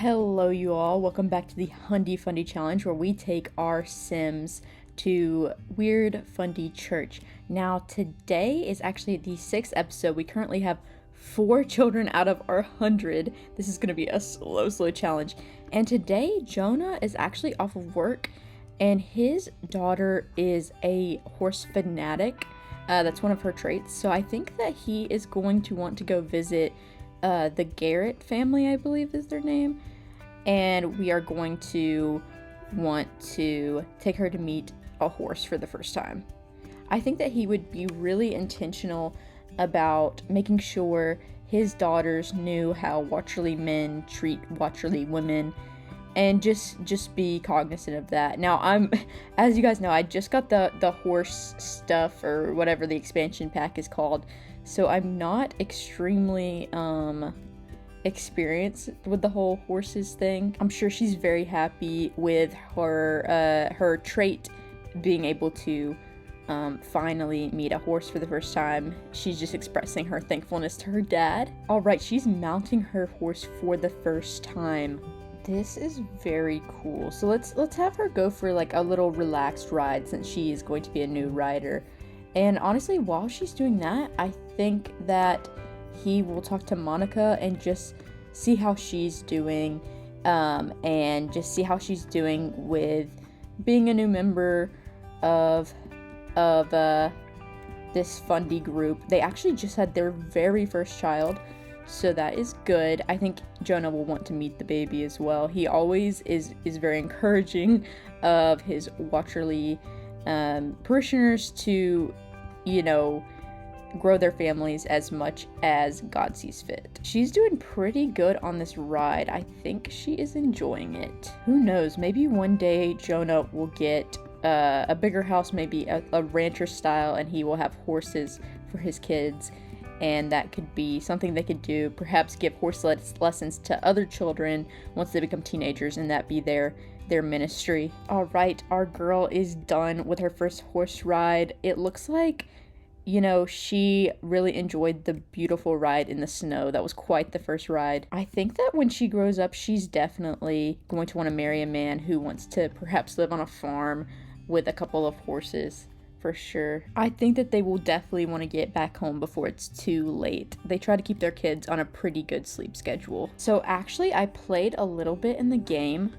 Hello, you all. Welcome back to the Fundie Challenge, where we take our Sims to Weird Fundie Church. Now, today is actually the 6th episode. We currently have 4 children out of our 100. This is going to be a slow challenge. And today, Jonah is actually off of work, and his daughter is a horse fanatic. That's one of her traits. So I think that he is going to want to go visit the Garrett family, I believe is their name. And we are going to want to take her to meet a horse for the first time. I think that he would be really intentional about making sure his daughters knew how Watcherly men treat Watcherly women, and just be cognizant of that. Now, as you guys know, I just got the horse stuff, or whatever the expansion pack is called, so I'm not extremely experienced with the whole horses thing. I'm sure she's very happy with her trait being able to finally meet a horse for the first time. She's just expressing her thankfulness to her dad. All right, she's mounting her horse for the first time. This is very cool. So let's have her go for like a little relaxed ride, since she is going to be a new rider. And honestly, while she's doing that, I think that he will talk to Monica and just see how she's doing, and just see how she's doing with being a new member of this Fundie group. They actually just had their very first child, so that is good. I think Jonah will want to meet the baby as well. He always is very encouraging of his Watcherly parishioners to, grow their families as much as God sees fit. She's doing pretty good on this ride. I think she is enjoying it. Who knows, maybe one day Jonah will get a bigger house, maybe a rancher style, and he will have horses for his kids, and that could be something they could do. Perhaps give horse lessons to other children once they become teenagers, and that be their ministry. All right, our girl is done with her first horse ride. It looks like she really enjoyed the beautiful ride in the snow. That was quite the first ride. I think that when she grows up, she's definitely going to want to marry a man who wants to perhaps live on a farm with a couple of horses, for sure. I think that they will definitely want to get back home before it's too late. They try to keep their kids on a pretty good sleep schedule. So actually, I played a little bit in the game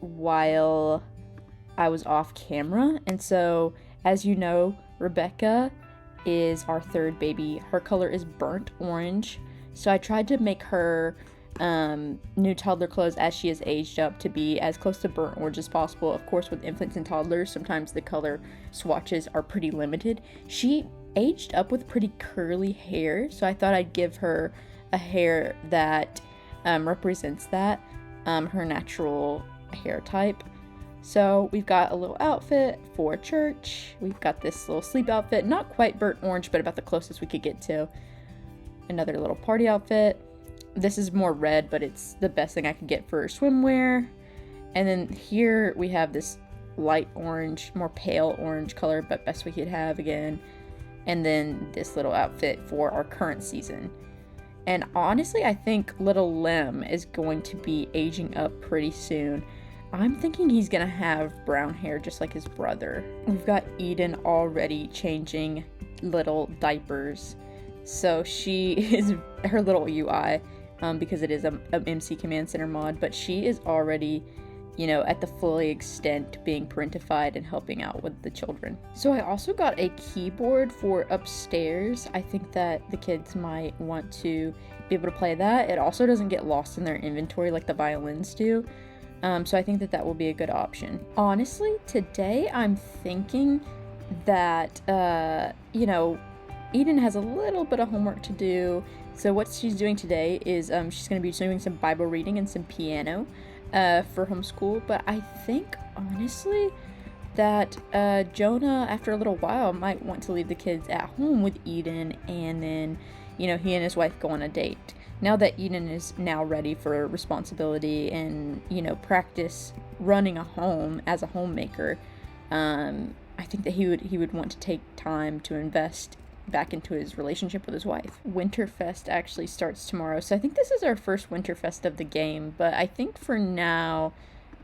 while I was off camera, and so, as you know, Rebecca is our third baby. Her color is burnt orange, so I tried to make her new toddler clothes as she has aged up to be as close to burnt orange as possible. Of course, with infants and toddlers, sometimes the color swatches are pretty limited. She aged up with pretty curly hair, so I thought I'd give her a hair that represents that, her natural hair type. So we've got a little outfit for church. We've got this little sleep outfit, not quite burnt orange, but about the closest we could get to. Another little party outfit. This is more red, but it's the best thing I could get for swimwear. And then here we have this light orange, more pale orange color, but best we could have again. And then this little outfit for our current season. And honestly, I think little Lem is going to be aging up pretty soon. I'm thinking he's gonna have brown hair just like his brother. We've got Eden already changing little diapers. So she is her little UI, because it is a MC Command Center mod, but she is already, at the fully extent being parentified and helping out with the children. So I also got a keyboard for upstairs. I think that the kids might want to be able to play that. It also doesn't get lost in their inventory like the violins do. So I think that will be a good option. Honestly, today I'm thinking that, Eden has a little bit of homework to do. So what she's doing today is she's going to be doing some Bible reading and some piano for homeschool. But I think, honestly, that Jonah, after a little while, might want to leave the kids at home with Eden, and then, he and his wife go on a date. Now that Eden is now ready for responsibility and, practice running a home as a homemaker, I think that he would want to take time to invest back into his relationship with his wife. Winterfest actually starts tomorrow, so I think this is our first Winterfest of the game, but I think for now,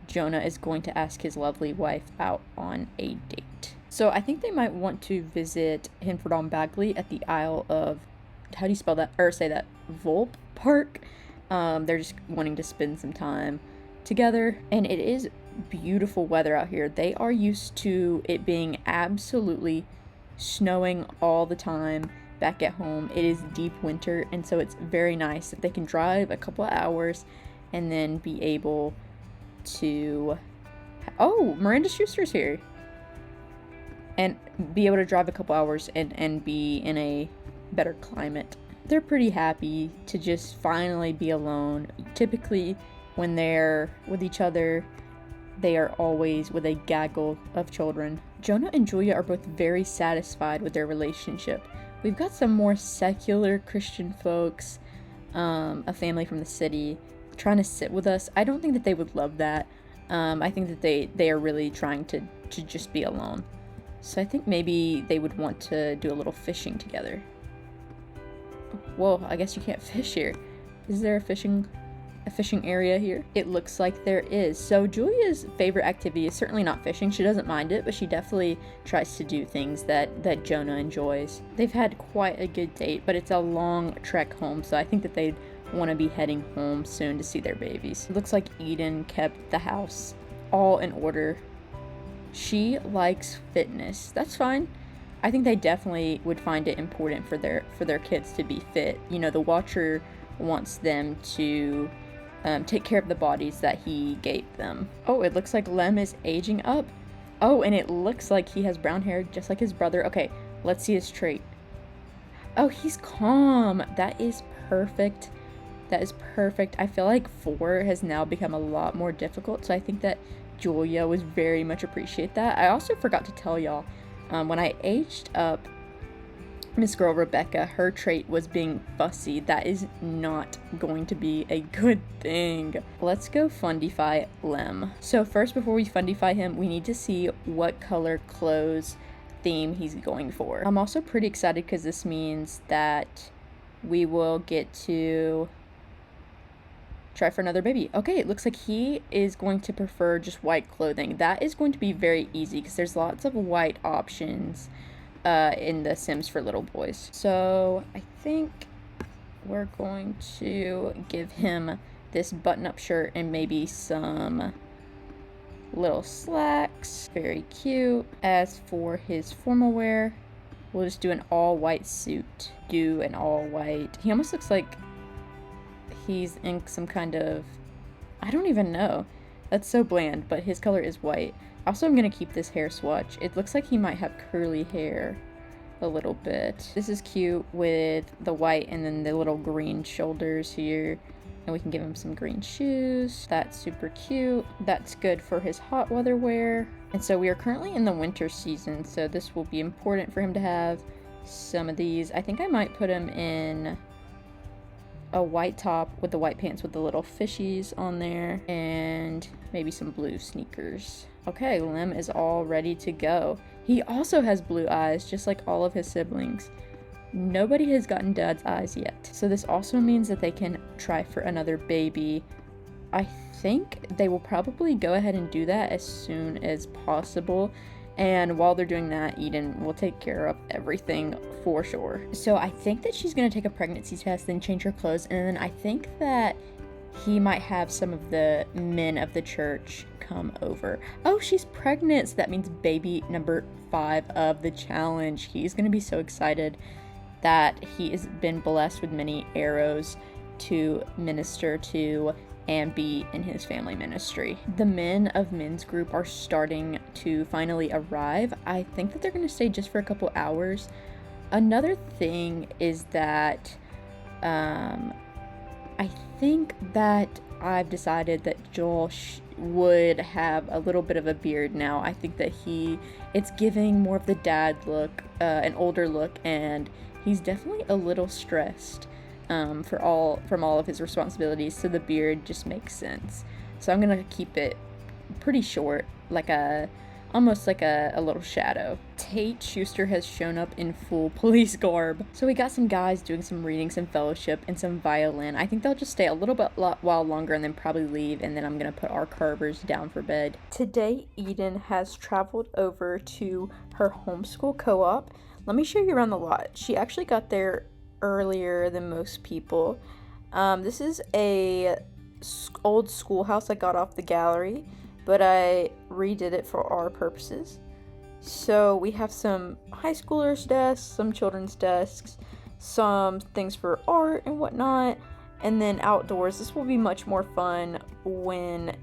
Jonah is going to ask his lovely wife out on a date. So I think they might want to visit Hinford on Bagley at the Isle of, how do you spell that, or say that, Volp Park. They're just wanting to spend some time together, and it is beautiful weather out here. They are used to it being absolutely snowing all the time back at home. It is deep winter, and so it's very nice that they can drive a couple of hours and then be able to, oh, Miranda Schuster's here, and be able to drive a couple hours and be in a better climate. They're pretty happy to just finally be alone. Typically when they're with each other, they are always with a gaggle of children. Jonah and Julia are both very satisfied with their relationship. We've got some more secular Christian folks, a family from the city, trying to sit with us. I don't think that they would love that. I think that they are really trying to just be alone. So I think maybe they would want to do a little fishing together. Well, I guess you can't fish here. Is there a fishing area here? It looks like there is. So Julia's favorite activity is certainly not fishing. She doesn't mind it, but she definitely tries to do things that Jonah enjoys. They've had quite a good date, but it's a long trek home, so I think that they'd want to be heading home soon to see their babies. It looks like Eden kept the house all in order. She likes fitness. That's fine. I think they definitely would find it important for their kids to be fit. You know, the Watcher wants them to take care of the bodies that he gave them. Oh, it looks like Lem is aging up. Oh, and it looks like he has brown hair just like his brother. Okay, let's see his trait. Oh, he's calm. That is perfect. That is perfect. I feel like 4 has now become a lot more difficult, so I think that Julia was very much appreciate that. I also forgot to tell y'all, when I aged up Miss Girl Rebecca, her trait was being fussy. That is not going to be a good thing. Let's go Fundify Lem. So first, before we Fundify him, we need to see what color clothes theme he's going for. I'm also pretty excited because this means that we will get to try for another baby. Okay, it looks like he is going to prefer just white clothing. That is going to be very easy because there's lots of white options in The Sims for little boys. So I think we're going to give him this button-up shirt and maybe some little slacks. Very cute. As for his formal wear, we'll just do an all-white suit. Do an all-white. He almost looks like he's in some kind of, I don't even know. That's so bland, but his color is white. Also, I'm going to keep this hair swatch. It looks like he might have curly hair a little bit. This is cute with the white and then the little green shoulders here. And we can give him some green shoes. That's super cute. That's good for his hot weather wear. And so we are currently in the winter season, so this will be important for him to have some of these. I think I might put him in a white top with the white pants with the little fishies on there and maybe some blue sneakers. Okay, Lem is all ready to go. He also has blue eyes, just like all of his siblings. Nobody has gotten Dad's eyes yet. So this also means that they can try for another baby. I think they will probably go ahead and do that as soon as possible. And while they're doing that, Eden will take care of everything for sure. So I think that she's going to take a pregnancy test, then change her clothes. And then I think that he might have some of the men of the church come over. Oh, she's pregnant. So that means baby number 5 of the challenge. He's going to be so excited that he has been blessed with many arrows to minister to and be in his family ministry. The men of men's group are starting to finally arrive. I think that they're going to stay just for a couple hours. Another thing is that I think that I've decided that Joel would have a little bit of a beard now. I think that it's giving more of the dad look, an older look, and he's definitely a little stressed from all of his responsibilities, so the beard just makes sense. So I'm gonna keep it pretty short, like a almost like a little shadow. Tate Schuster has shown up in full police garb. So we got some guys doing some reading, some fellowship, and some violin. I think they'll just stay a little bit while longer and then probably leave, and then I'm gonna put our carvers down for bed. Today, Eden has traveled over to her homeschool co-op. Let me show you around the lot. She actually got there earlier than most people. This is a old schoolhouse I got off the gallery, but I redid it for our purposes. So we have some high schoolers' desks, some children's desks, some things for art and whatnot, and then outdoors. This will be much more fun when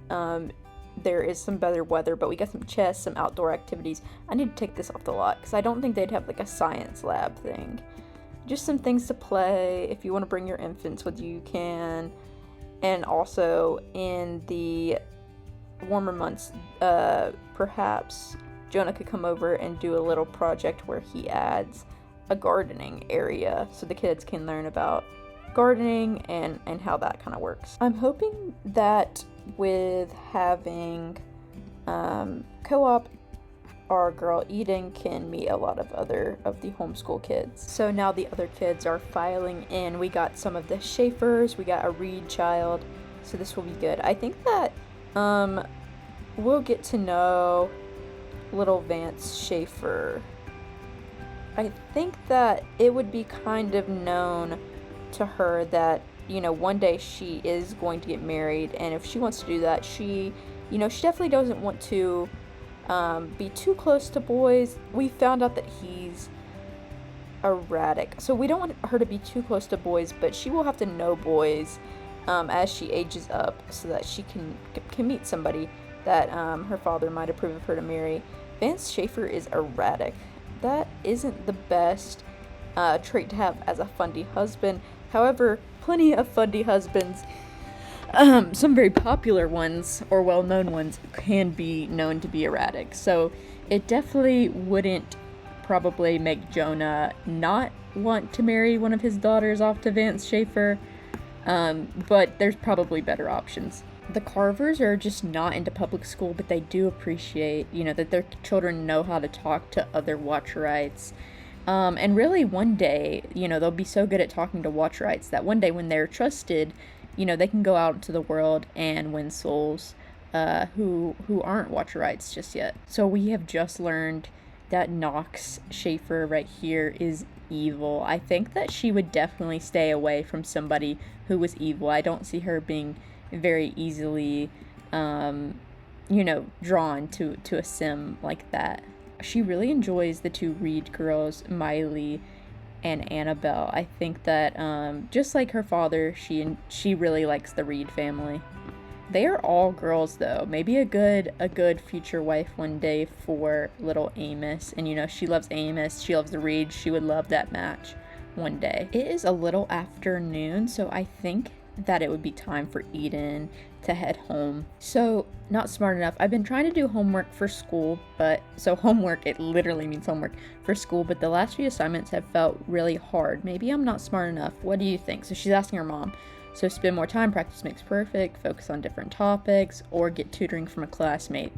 there is some better weather, but we got some chess, some outdoor activities. I need to take this off the lot because I don't think they'd have like a science lab thing. Just some things to play. If you want to bring your infants with you, you can. And also in the warmer months, perhaps Jonah could come over and do a little project where he adds a gardening area so the kids can learn about gardening and how that kind of works. I'm hoping that with having co-op, our girl Eden can meet a lot of other of the homeschool kids. So now the other kids are filing in. We got some of the Schaefers, we got a Reed child, so this will be good. I think that we'll get to know little Vance Schaefer. I think that it would be kind of known to her that, you know, one day she is going to get married, and if she wants to do that, she definitely doesn't want to be too close to boys. We found out that he's erratic, so we don't want her to be too close to boys, but she will have to know boys as she ages up so that she can meet somebody that her father might approve of her to marry. Vance Schaefer is erratic. That isn't the best trait to have as a Fundie husband. However, plenty of Fundie husbands, some very popular ones or well-known ones, can be known to be erratic. So it definitely wouldn't probably make Jonah not want to marry one of his daughters off to Vance Schaefer, but there's probably better options. The Carvers are just not into public school, but they do appreciate, that their children know how to talk to other Watcherites. And really one day, they'll be so good at talking to Watcherites that one day when they're trusted, they can go out into the world and win souls who aren't Watcherites just yet. So we have just learned that Knox Schaefer right here is evil. I think that she would definitely stay away from somebody who was evil. I don't see her being very easily, drawn to a sim like that. She really enjoys the two Reed girls, Miley and Annabelle. I think that just like her father, she really likes the Reed family. They are all girls though. Maybe a good future wife one day for little Amos. And she loves Amos, she loves the Reed. She would love that match one day. It is a little afternoon, so I think that it would be time for Eden to head home. So, not smart enough. I've been trying to do homework for school, homework, it literally means homework for school, but the last few assignments have felt really hard. Maybe I'm not smart enough. What do you think? So she's asking her mom. So spend more time, practice makes perfect, focus on different topics, or get tutoring from a classmate.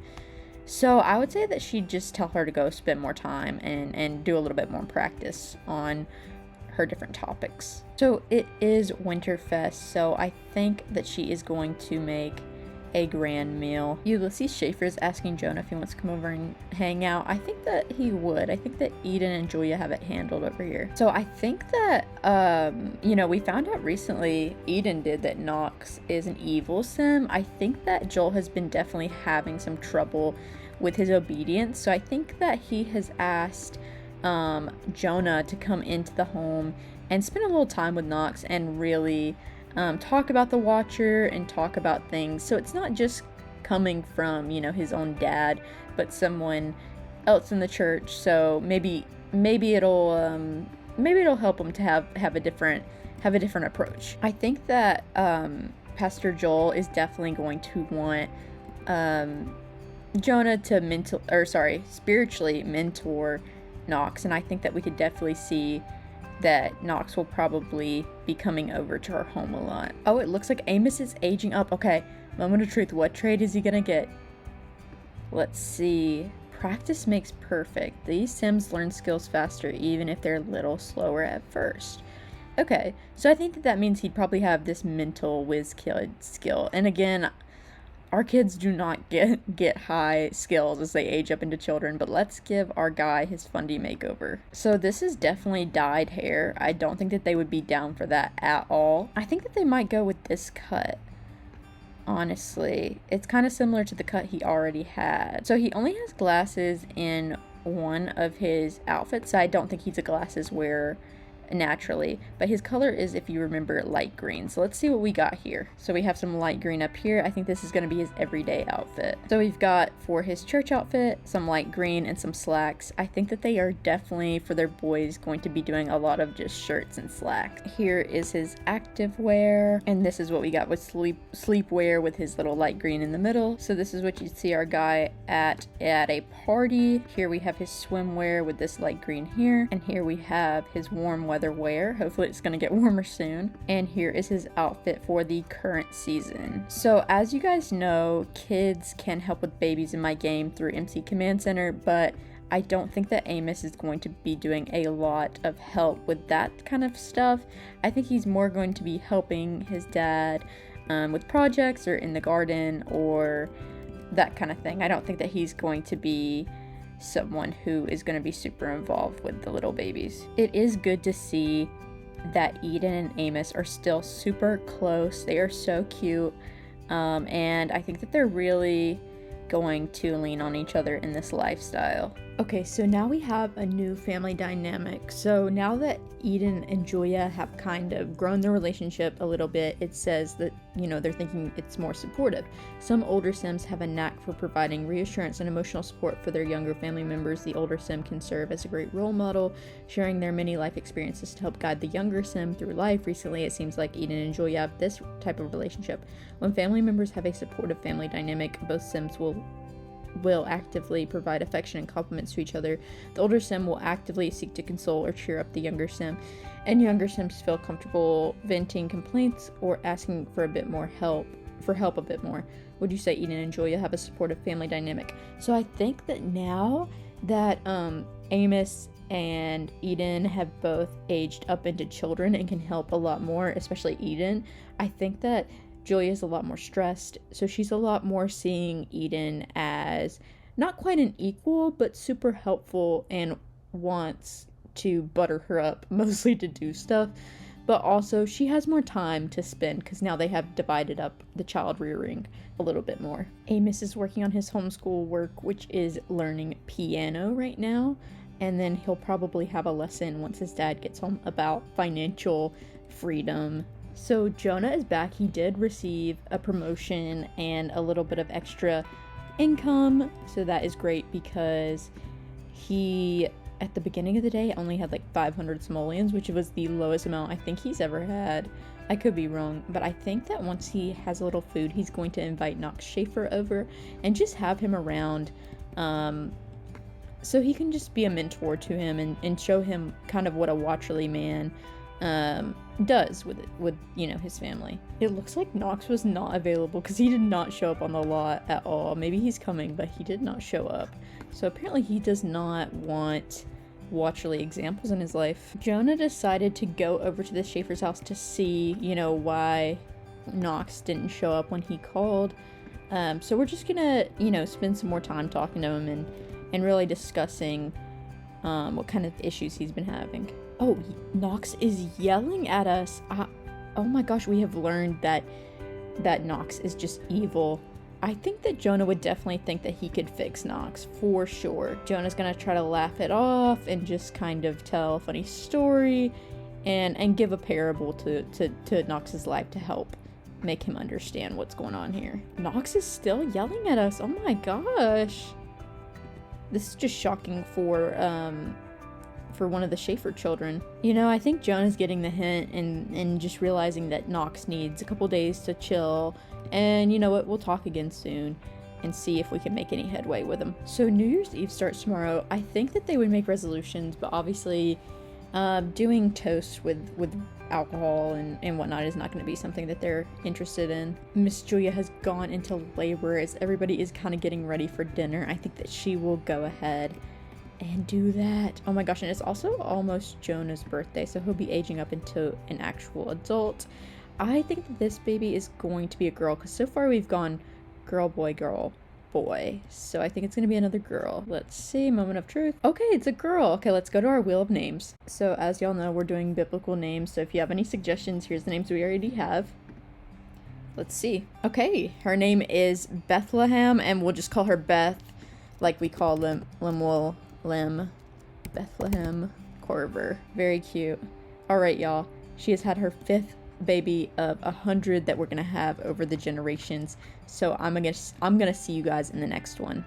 So I would say that she'd just tell her to go spend more time and do a little bit more practice on her different topics. So it is Winterfest, so I think that she is going to make a grand meal. Ulysses Schaefer is asking Jonah if he wants to come over and hang out. I think that he would. I think that Eden and Julia have it handled over here. So I think that, we found out recently, Eden did, that Knox is an evil sim. I think that Joel has been definitely having some trouble with his obedience. So I think that he has asked Jonah to come into the home and spend a little time with Knox and really talk about the Watcher and talk about things. So it's not just coming from, his own dad, but someone else in the church. So maybe it'll help him to have a different approach. I think that Pastor Joel is definitely going to want Jonah to spiritually mentor Knox, and I think that we could definitely see that Knox will probably be coming over to our home a lot. Oh, it looks like Amos is aging up. Okay, moment of truth. What trade is he gonna get? Let's see. practice makes perfect. These Sims learn skills faster even if they're a little slower at first. Okay, so I think that means he'd probably have this mental whiz kid skill. And again, our kids do not get high skills as they age up into children, but let's give our guy his Fundie makeover. So this is definitely dyed hair. I don't think that they would be down for that at all. I think that they might go with this cut. Honestly, it's kind of similar to the cut he already had. So he only has glasses in one of his outfits, so I don't think he's a glasses wearer naturally, but his color is, if you remember, light green. So let's see what we got here. So we have some light green up here. I think this is going to be his everyday outfit. So we've got, for his church outfit, some light green and some slacks. I think that they are definitely, for their boys, going to be doing a lot of just shirts and slacks. Here is his active wear, and this is what we got with sleepwear with his little light green in the middle. So this is what you'd see our guy at a party. Here we have his swimwear with this light green here, and here we have his warm weather wear. Hopefully it's gonna get warmer soon. And here is his outfit for the current season. So as you guys know, kids can help with babies in my game through MC Command Center, but I don't think that Amos is going to be doing a lot of help with that kind of stuff. I think he's more going to be helping his dad with projects or in the garden or that kind of thing. I don't think that he's going to be someone who is going to be super involved with the little babies. It is good to see that Eden and Amos are still super close. They are so cute, and I think that they're really going to lean on each other in this lifestyle. Okay, so now we have a new family dynamic. So now that Eden and Julia have kind of grown their relationship a little bit, it says that, they're thinking it's more supportive. Some older Sims have a knack for providing reassurance and emotional support for their younger family members. The older Sim can serve as a great role model, sharing their many life experiences to help guide the younger Sim through life. Recently, it seems like Eden and Julia have this type of relationship. When family members have a supportive family dynamic, both Sims will actively provide affection and compliments to each other. The older Sim will actively seek to console or cheer up the younger Sim, and younger Sims feel comfortable venting complaints or asking for a bit more help a bit more. Would you say Eden and Julia have a supportive family dynamic? So I think that now that Amos and Eden have both aged up into children and can help a lot more, especially Eden, I think that Julia's a lot more stressed, so she's a lot more seeing Eden as not quite an equal, but super helpful and wants to butter her up, mostly to do stuff. But also, she has more time to spend because now they have divided up the child rearing a little bit more. Amos is working on his homeschool work, which is learning piano right now. And then he'll probably have a lesson once his dad gets home about financial freedom. So Jonah is back. He did receive a promotion and a little bit of extra income. So that is great because he, at the beginning of the day, only had like 500 simoleons, which was the lowest amount I think he's ever had. I could be wrong, but I think that once he has a little food, he's going to invite Knox Schaefer over and just have him around so he can just be a mentor to him and show him kind of what a Watcherly man does with his family. It looks like Knox was not available because he did not show up on the lot at all. Maybe he's coming, but he did not show up. So apparently he does not want Watcherly examples in his life. Jonah decided to go over to the Schaefer's house to see, why Knox didn't show up when he called. So we're just gonna, spend some more time talking to him and really discussing what kind of issues he's been having. Oh, Knox is yelling at us. Oh my gosh, we have learned that Knox is just evil. I think that Jonah would definitely think that he could fix Knox, for sure. Jonah's gonna try to laugh it off and just kind of tell a funny story and give a parable to Knox's life to help make him understand what's going on here. Knox is still yelling at us. Oh my gosh. This is just shocking for one of the Schaefer children. I think Jonah's getting the hint and just realizing that Knox needs a couple days to chill. And you know what? We'll talk again soon and see if we can make any headway with him. So New Year's Eve starts tomorrow. I think that they would make resolutions, but obviously Doing toast with alcohol and whatnot is not going to be something that they're interested in. Miss Julia has gone into labor as everybody is kind of getting ready for dinner. I think that she will go ahead and do that. Oh my gosh, and it's also almost Jonah's birthday, so he'll be aging up into an actual adult. I think that this baby is going to be a girl, because so far we've gone girl, boy, girl, boy. So I think it's gonna be another girl. Let's see, moment of truth. Okay, it's a girl. Okay, let's go to our wheel of names. So as y'all know, we're doing biblical names, so if you have any suggestions, here's the names we already have. Let's see. Okay, her name is Bethlehem, and we'll just call her Beth, like we call Lem, Bethlehem Corver. Very cute. All right, y'all. She has had her 5th baby of 100 that we're gonna have over the generations. So I'm gonna see you guys in the next one.